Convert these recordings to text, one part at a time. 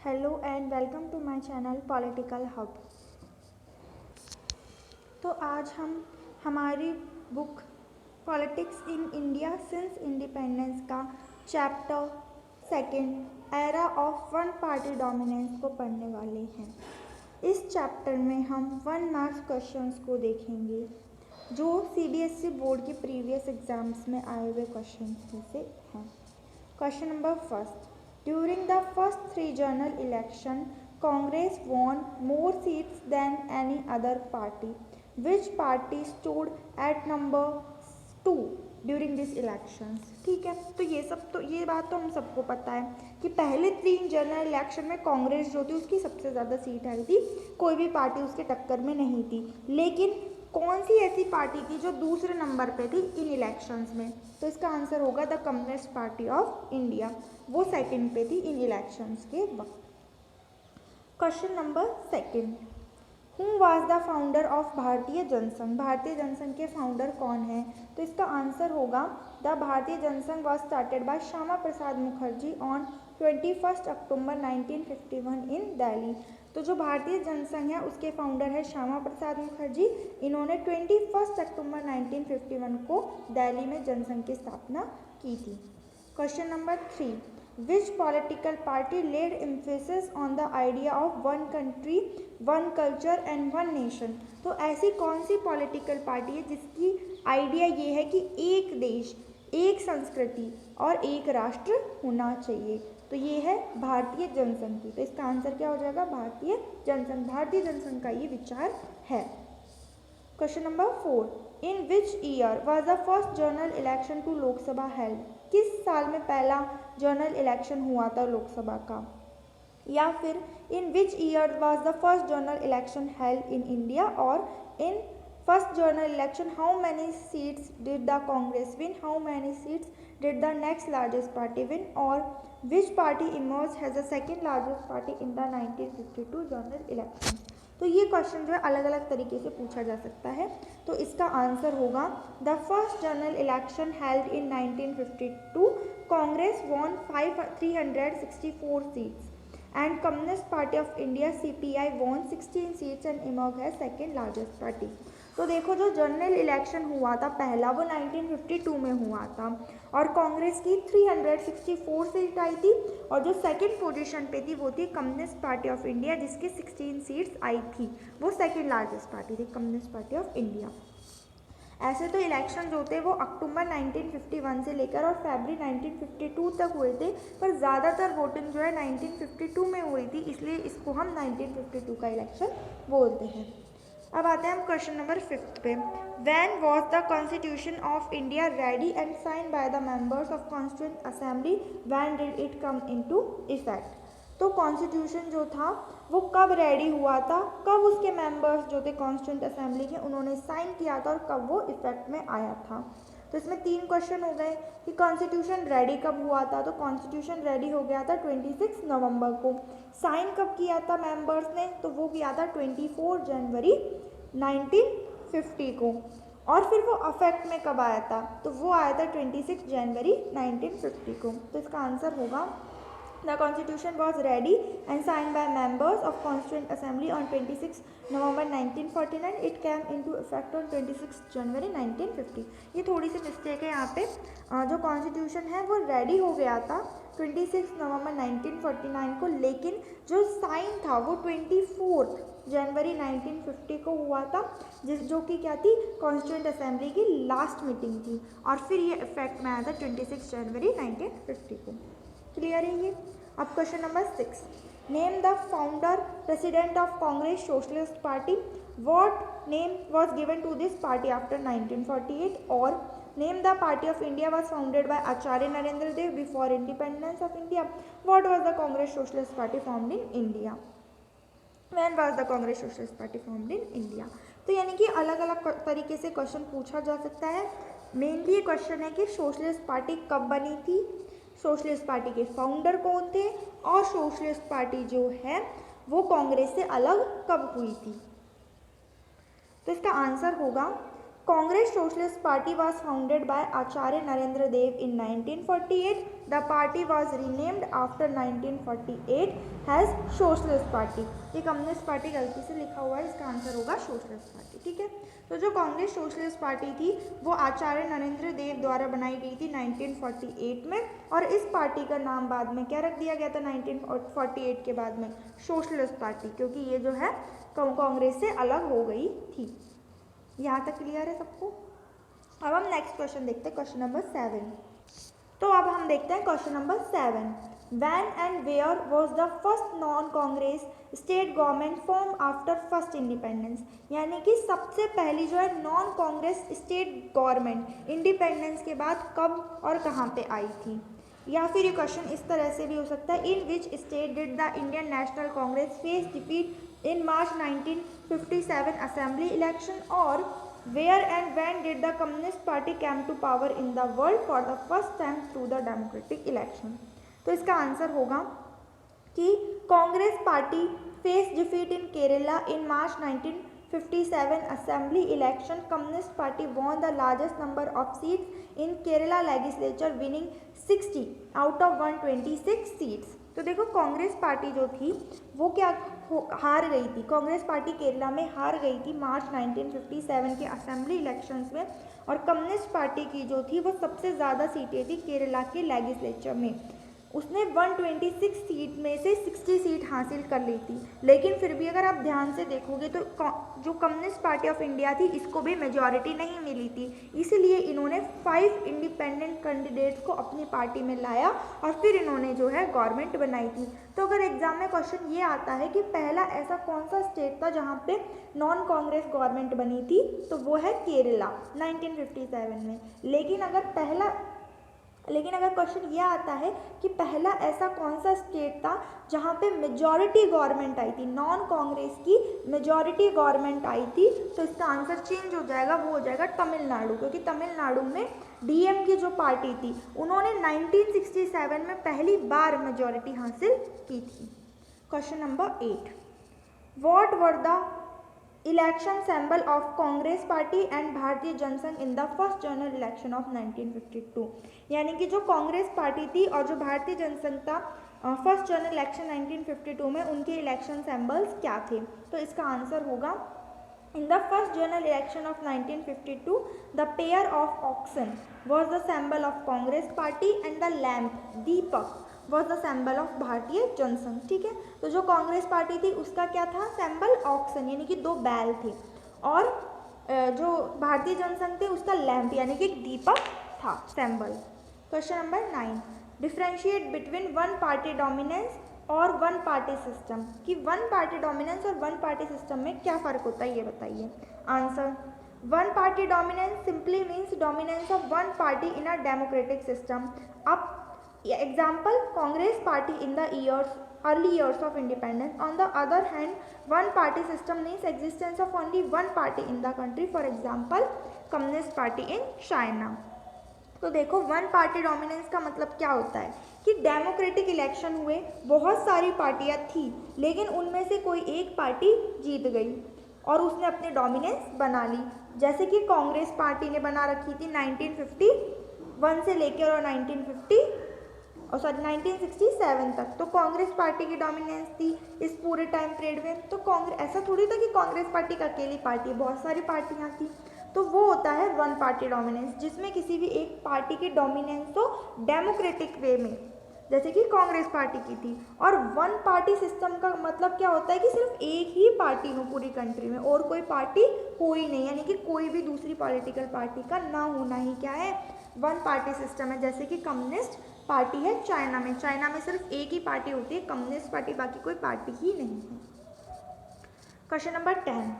Hello and welcome to my channel political hub. तो आज हम हमारी book politics in India since independence का chapter second era of one party dominance को पढ़ने वाले हैं। इस चैप्टर में हम 1 मार्क्स क्वेश्चंस को देखेंगे जो सीबीएसई बोर्ड के प्रीवियस एग्जाम्स में आए हुए क्वेश्चंस में से हैं। Question number first, during the first 3 general election, Congress won more seats than any other party. Which party stood at number 2 during these elections? ठीक है, तो ये बात तो हम सबको पता है कि पहले 3 जनरल इलेक्शन में कांग्रेस जो थी उसकी सबसे ज़्यादा सीट आई थी, कोई भी पार्टी उसके टक्कर में नहीं थी। लेकिन कौन सी ऐसी पार्टी थी जो दूसरे नंबर पे थी इन इलेक्शंस में? तो इसका आंसर होगा the communist party of India, वो सेकंड पे थी इन इलेक्शंस के वक्त। Question number second, who was the founder of Bharatiya Jansangh? भारतीय जनसंघ के फाउंडर कौन है? तो इसका आंसर होगा the Bharatiya Jana Sangh was started by Shyama Prasad Mukherjee on 21 October 1951 in Delhi. तो जो भारतीय जनसंघ है उसके फाउंडर है श्यामा प्रसाद मुखर्जी। इन्होंने 21 अक्टूबर 1951 को दिल्ली में जनसंघ की स्थापना की थी। Question number 3, which political party led emphasis on the idea of one country, one culture and one nation? तो ऐसी कौन सी पॉलिटिकल पार्टी है जिसकी आइडिया ये है कि एक देश, एक संस्कृति और एक राष्ट्र होना चाहिए? तो ये है भारतीय जनसंघ की। तो इसका आंसर क्या हो जाएगा? भारतीय जनसंघ। भारतीय जनसंघ का ये विचार है। Question number 4, in which year was the first general election to Lok Sabha held? किस साल में पहला जनरल इलेक्शन हुआ था लोकसभा का? या फिर in which year was the first general election held in India? और in first general election how many seats did the Congress win? How many seats did the next largest party win? और which party emerge has the second largest party in the 1952 general election? तो ये question जो है अलग अलग तरीके से पूछा जा सकता है। तो इसका आंसर होगा the first general election held in 1952, Congress won 364 seats and communist party of India CPI won 16 seats and emerge है सेकेंड लार्जेस्ट पार्टी। तो देखो, जो जनरल इलेक्शन हुआ था पहला वो 1952 में हुआ था और कांग्रेस की 364 सीट आई थी और जो सेकंड पोजीशन पे थी वो थी कम्युनिस्ट पार्टी ऑफ इंडिया जिसकी 16 सीट्स आई थी। वो सेकंड लार्जेस्ट पार्टी थी कम्युनिस्ट पार्टी ऑफ इंडिया। ऐसे तो इलेक्शन जो थे वो अक्टूबर 1951 से लेकर और फरवरी 1952 तक हुए थे, पर ज़्यादातर वोटिंग जो है 1952 में हुई थी, इसलिए इसको हम 1952 का इलेक्शन बोलते हैं। अब आते हैं हम क्वेश्चन नंबर 5 पे। When was the constitution of India ready and sign by the members of constituent assembly? When did it come into effect? तो कॉन्स्टिट्यूशन जो था वो कब रेडी हुआ था, कब उसके मेंबर्स जो थे कॉन्स्टिट्यूएंट असेंबली के उन्होंने साइन किया था और कब वो इफेक्ट में आया था? तो इसमें 3 क्वेश्चन हो गए कि कॉन्स्टिट्यूशन रेडी कब हुआ था। तो कॉन्स्टिट्यूशन रेडी हो गया था 26 नवंबर को। साइन कब किया था मेंबर्स ने? तो वो किया था 24 जनवरी 1950 को। और फिर वो अफेक्ट में कब आया था? तो वो आया था 26 जनवरी 1950 को। तो इसका आंसर होगा The Constitution was ready and signed by members of Constituent Assembly on 26 November 1949. It came into effect on 26 January 1950. ये थोड़ी सी मिस्टेक है यहाँ पे। जो कॉन्स्टिट्यूशन है वो रेडी हो गया था 26 नवंबर 1949 को, लेकिन जो साइन था वो 24 जनवरी 1950 को हुआ था, जो कि क्या थी? कॉन्स्टिट्यूएंट असेंबली की लास्ट मीटिंग थी और फिर ये इफेक्ट में आया था 26 जनवरी 1950 को। क्लियर है ये? अब question number 6, name the founder president of Congress socialist party? What name was given to this party after 1948? और name the party of India was founded by Acharya Narendra Dev before independence of India? What was the Congress socialist party formed in India? When was the Congress socialist party formed in India? तो यानी कि अलग अलग तरीके से question पूछा जा सकता है। मेनली ये क्वेश्चन है कि सोशलिस्ट पार्टी कब बनी थी, सोशलिस्ट पार्टी के फाउंडर कौन थे और सोशलिस्ट पार्टी जो है वो कांग्रेस से अलग कब हुई थी? तो इसका आंसर होगा Congress socialist party was founded by Acharya Narendra Dev in 1948 the party was renamed after 1948 as socialist party. ये कम्युनिस्ट पार्टी गलती से लिखा हुआ है, इसका आंसर होगा सोशलिस्ट पार्टी। ठीक है, तो जो कांग्रेस सोशलिस्ट पार्टी थी वो आचार्य नरेंद्र देव द्वारा बनाई गई थी 1948 में, और इस पार्टी का नाम बाद में क्या रख दिया गया था 1948 के बाद में? सोशलिस्ट पार्टी, क्योंकि ये जो है कांग्रेस से अलग हो गई थी। यहाँ तक क्लियर है सबको? अब हम नेक्स्ट क्वेश्चन देखते हैं, क्वेश्चन नंबर 7। तो अब हम देखते हैं question number 7। When and where was the first non-Congress state government formed after first independence? यानी कि सबसे पहली जो है non Congress state government independence के बाद कब और कहाँ पे आई थी? या फिर ये क्वेश्चन इस तरह से भी हो सकता है, in which state did the Indian National Congress face defeat in March 1957 assembly election, और where and when did the communist party came to power in the world for the first time through the democratic election? तो इसका answer होगा कि Congress party face defeat in Kerala in March 1957 assembly election. Communist party won the largest number of seats in Kerala legislature winning 60 out of 126 seats। तो देखो Congress party जो थी वो क्या हार गई थी, कांग्रेस पार्टी केरला में हार गई थी मार्च 1957 के असेंबली इलेक्शंस में, और कम्युनिस्ट पार्टी की जो थी वो सबसे ज़्यादा सीटें थी केरला के लेजिस्लेचर में। उसने 126 सीट में से 60 सीट हासिल कर ली थी, लेकिन फिर भी अगर आप ध्यान से देखोगे तो जो कम्युनिस्ट पार्टी ऑफ इंडिया थी इसको भी मेजॉरिटी नहीं मिली थी, इसलिए इन्होंने 5 इंडिपेंडेंट कैंडिडेट्स को अपनी पार्टी में लाया और फिर इन्होंने जो है गवर्नमेंट बनाई थी। तो अगर एग्जाम में क्वेश्चन ये आता है कि पहला ऐसा कौन सा स्टेट था जहाँ पे नॉन कांग्रेस गवर्नमेंट बनी थी, तो वो है केरला 1957 में। लेकिन अगर क्वेश्चन ये आता है कि पहला ऐसा कौन सा स्टेट था जहाँ पे मेजॉरिटी गवर्नमेंट आई थी, नॉन कांग्रेस की मेजॉरिटी गवर्नमेंट आई थी, तो इसका आंसर चेंज हो जाएगा, वो हो जाएगा तमिलनाडु, क्योंकि तमिलनाडु में डीएम की जो पार्टी थी उन्होंने 1967 में पहली बार मेजॉरिटी हासिल की थी। Question number 8, what were the election symbol of Congress party and Bharatiya Jana Sangh in the first general election of 1952? यानी कि जो कांग्रेस पार्टी थी और जो भारतीय जनसंघ था फर्स्ट जनरल इलेक्शन 1952 में, उनके इलेक्शन सिंबल्स क्या थे? तो इसका आंसर होगा, in the first general election of 1952 the pair of oxen was the symbol of Congress party and the lamp दीपक was the symbol of Bharatiya Jana Sangh. ठीक है, तो जो कांग्रेस पार्टी थी उसका क्या था सिंबल? ऑक्सन, यानी कि 2 बैल थे, और जो भारतीय जनसंघ थे उसका लैम्प यानी कि एक दीपक था symbol. Question number 9, differentiate between one party dominance और वन पार्टी सिस्टम, कि वन पार्टी डोमिनेंस और वन पार्टी सिस्टम में क्या फ़र्क होता है ये बताइए। Answer, one party dominance simply means dominance of one party in a democratic system. अब example, Congress party in the early years of independence. On the other hand, one party system means existence of only one party in the country, for example Communist Party in China। तो देखो one party dominance का मतलब क्या होता है कि democratic election हुए, बहुत सारी पार्टियां थी, लेकिन उनमें से कोई एक पार्टी जीत गई और उसने अपनी डोमिनेंस बना ली, जैसे कि कांग्रेस पार्टी ने बना रखी थी 1951 से लेकर और 1967 तक, तो कांग्रेस पार्टी की डोमिनेंस थी इस पूरे टाइम पीरियड में। तो कांग्रेस, ऐसा थोड़ी था कि कांग्रेस पार्टी का अकेली पार्टी, बहुत सारी पार्टियां थी, तो वो होता है वन पार्टी डोमिनेंस, जिसमें किसी भी एक पार्टी की डोमिनेंस तो डेमोक्रेटिक वे में, जैसे कि कांग्रेस पार्टी की थी। और वन पार्टी सिस्टम का मतलब क्या होता है कि सिर्फ एक ही पार्टी हो पूरी कंट्री में और कोई पार्टी हो ही नहीं, यानी कि कोई भी दूसरी पॉलिटिकल पार्टी का ना होना ही क्या है, वन पार्टी सिस्टम है। जैसे कि कम्युनिस्ट पार्टी है चाइना में सिर्फ एक ही पार्टी होती है कम्युनिस्ट पार्टी, बाकी कोई पार्टी ही नहीं है। Question number 10,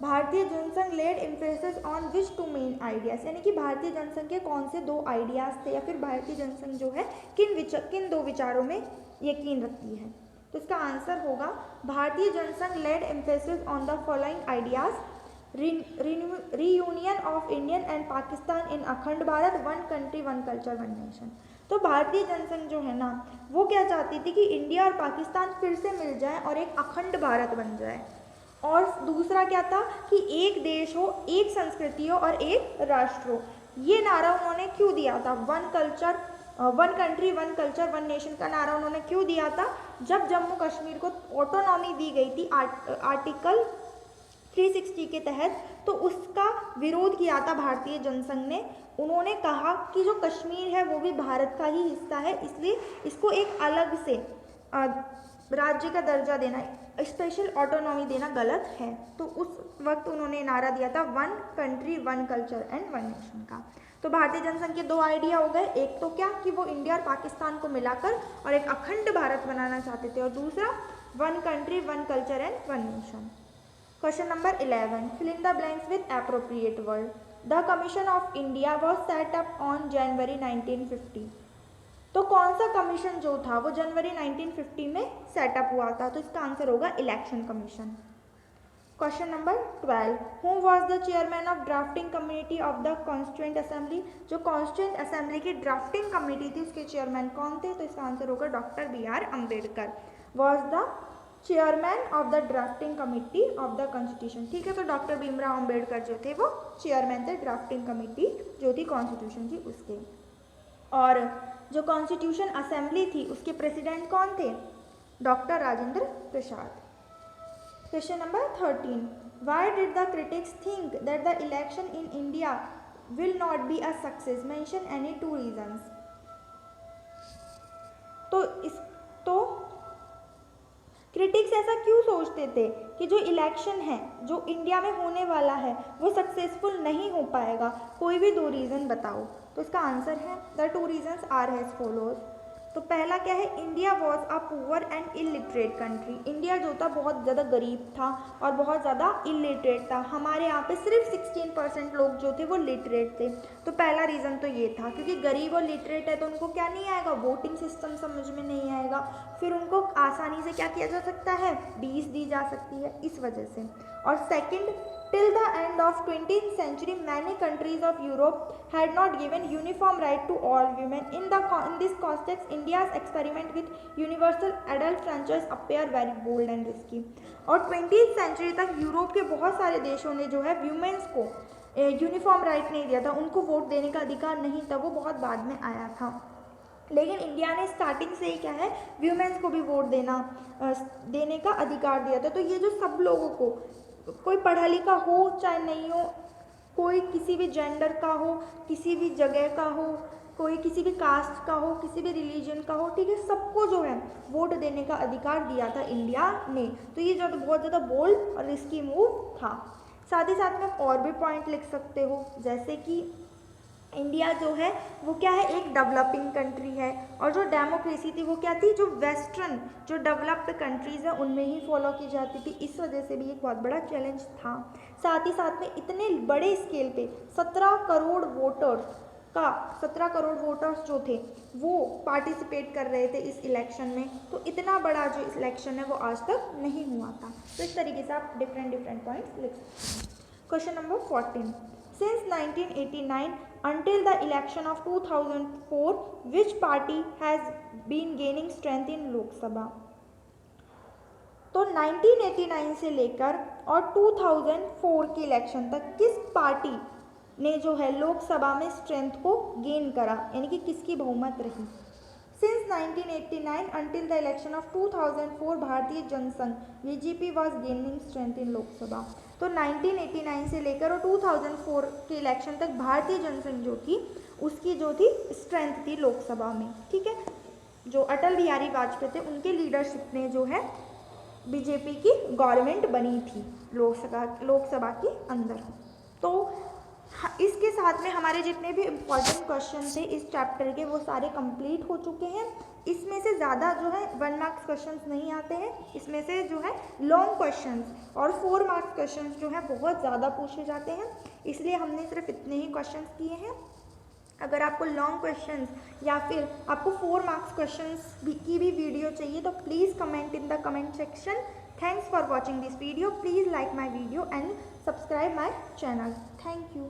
Bharatiya Jana Sangh lead emphasis on which 2 main ideas, यानी कि भारतीय जनसंघ के कौन से 2 आइडियाज थे, या फिर भारतीय जनसंघ जो है किन 2 विचारों में यकीन रखती है। तो इसका आंसर होगा, Bharatiya Jana Sangh lead emphasis on the following ideas, reunion of Indian and Pakistan in Akhand Bharat, one country one culture one nation. तो भारतीय जनसंघ जो है ना वो क्या चाहती थी कि इंडिया और पाकिस्तान फिर से मिल जाए और एक अखंड भारत बन जाए, और दूसरा क्या था कि एक देश हो, एक संस्कृति हो और एक राष्ट्र हो। ये नारा उन्होंने क्यों दिया था, one culture one country one culture one nation का नारा उन्होंने क्यों दिया था? जब जम्मू कश्मीर को ऑटोनॉमी दी गई थी आर्टिकल 360 के तहत, तो उसका विरोध किया था भारतीय जनसंघ ने। उन्होंने कहा कि जो कश्मीर है वो भी भारत का ही हिस्सा है, इसलिए इसको एक अलग से राज्य का दर्जा देना, स्पेशल ऑटोनॉमी देना गलत है। तो उस वक्त उन्होंने नारा दिया था one country one culture and one nation का। तो भारतीय जनसंघ के दो आइडिया हो गए, एक तो क्या कि वो इंडिया और पाकिस्तान को मिलाकर और एक अखंड भारत बनाना चाहते थे, और दूसरा one country one culture and one nation. Question number 11, fill in the blanks with appropriate word. The Commission of India was set up on January 1950. तो कौन सा कमीशन जो था वो जनवरी 1950 में सेटअप हुआ था? तो इसका आंसर होगा election commission. Question number 12, who was the chairman of drafting committee of the constituent assembly? जो कॉन्स्टिट्यूएंट असेंबली की ड्राफ्टिंग कमेटी थी उसके चेयरमैन कौन थे? तो इसका आंसर होगा doctor BR Ambedkar was the chairman of the drafting committee of the constitution. ठीक है, तो डॉक्टर भीमराव अम्बेडकर जो थे वो चेयरमैन थे ड्राफ्टिंग कमेटी जो थी कॉन्स्टिट्यूशन की उसके। और जो कॉन्स्टिट्यूशन असेंबली थी उसके प्रेसिडेंट कौन थे? Doctor Rajendra Prasad. Question number 13, why did the critics think that the election in India will not be a success? Mention any 2 reasons. तो क्रिटिक्स ऐसा क्यों सोचते थे कि जो इलेक्शन है जो इंडिया में होने वाला है वो सक्सेसफुल नहीं हो पाएगा? कोई भी 2 रीज़न बताओ। तो इसका आंसर है the 2 reasons are as follows. तो पहला क्या है? India was a poor and illiterate country. India जो था बहुत ज़्यादा गरीब था और बहुत ज़्यादा इलिटरेट था। हमारे यहाँ पे सिर्फ 16% लोग जो थे वो लिटरेट थे। तो पहला रीज़न तो ये था, क्योंकि गरीब और लिटरेट है तो उनको क्या नहीं आएगा? वोटिंग सिस्टम समझ में नहीं आएगा। फिर उनको आसानी से क्या किया जा सकता है? फीस दी जा सकती है, इस वजह से। और second, till the end of 20th century, many countries of Europe had not given uniform right to all women. In this context, India's experiment with universal adult franchise appear very bold and risky. और 20th century तक Europe के बहुत सारे देशों ने जो है women's को यूनिफॉर्म राइट नहीं दिया था, उनको वोट देने का अधिकार नहीं था, वो बहुत बाद में आया था। लेकिन इंडिया ने स्टार्टिंग से ही क्या है, वुमेन्स को भी वोट देने का अधिकार दिया था। तो ये जो सब लोगों को, कोई पढ़ा लिखा हो चाहे नहीं हो, कोई किसी भी जेंडर का हो, किसी भी जगह का हो, कोई किसी भी कास्ट का हो, किसी भी रिलीजन का हो, ठीक है, सबको जो है वोट देने का अधिकार दिया था इंडिया ने। तो ये जो बहुत ज़्यादा बोल्ड और रिस्की मूव था। साथ ही साथ में और भी पॉइंट लिख सकते हो, जैसे कि इंडिया जो है वो क्या है, एक डेवलपिंग कंट्री है, और जो डेमोक्रेसी थी वो क्या थी, जो वेस्टर्न जो डेवलप्ड कंट्रीज़ हैं उनमें ही फॉलो की जाती थी। इस वजह से भी एक बहुत बड़ा चैलेंज था। साथ ही साथ में इतने बड़े स्केल पे 17 करोड़ वोटर्स जो थे वो पार्टिसिपेट कर रहे थे इस इलेक्शन में। तो इतना बड़ा जो इलेक्शन है वो आज तक नहीं हुआ था। तो इस तरीके से आप डिफरेंट पॉइंट्स लिख सकते हैं। Question number 14, since 1989 until the election of 2004, which party has been gaining strength in Lok Sabha? तो 1989 से लेकर और 2004 के इलेक्शन तक किस पार्टी ने जो है लोकसभा में स्ट्रेंथ को गेन करा, यानी कि किसकी बहुमत रही? Since 1989 until the election of 2004, Bharatiya Jana Sangh BJP was gaining strength in Lok Sabha. तो 1989 से लेकर और 2004 के इलेक्शन तक भारतीय जनसंघ जो थी उसकी जो थी स्ट्रेंथ थी लोकसभा में। ठीक है, जो अटल बिहारी वाजपेयी थे उनके लीडरशिप में जो है बीजेपी की गवर्नमेंट बनी थी लोकसभा के अंदर। तो इसके साथ में हमारे जितने भी इम्पॉर्टेंट क्वेश्चन थे इस चैप्टर के वो सारे कंप्लीट हो चुके हैं। इसमें से ज़्यादा जो है 1 मार्क्स क्वेश्चंस नहीं आते हैं, इसमें से जो है लॉन्ग क्वेश्चंस और 4 मार्क्स क्वेश्चंस जो है बहुत ज़्यादा पूछे जाते हैं, इसलिए हमने सिर्फ इतने ही क्वेश्चंस किए हैं। अगर आपको लॉन्ग क्वेश्चंस या फिर आपको 4 मार्क्स क्वेश्चंस की भी वीडियो चाहिए तो please comment in the comment section. Thanks for watching this video. Please like my video and subscribe my channel. Thank you.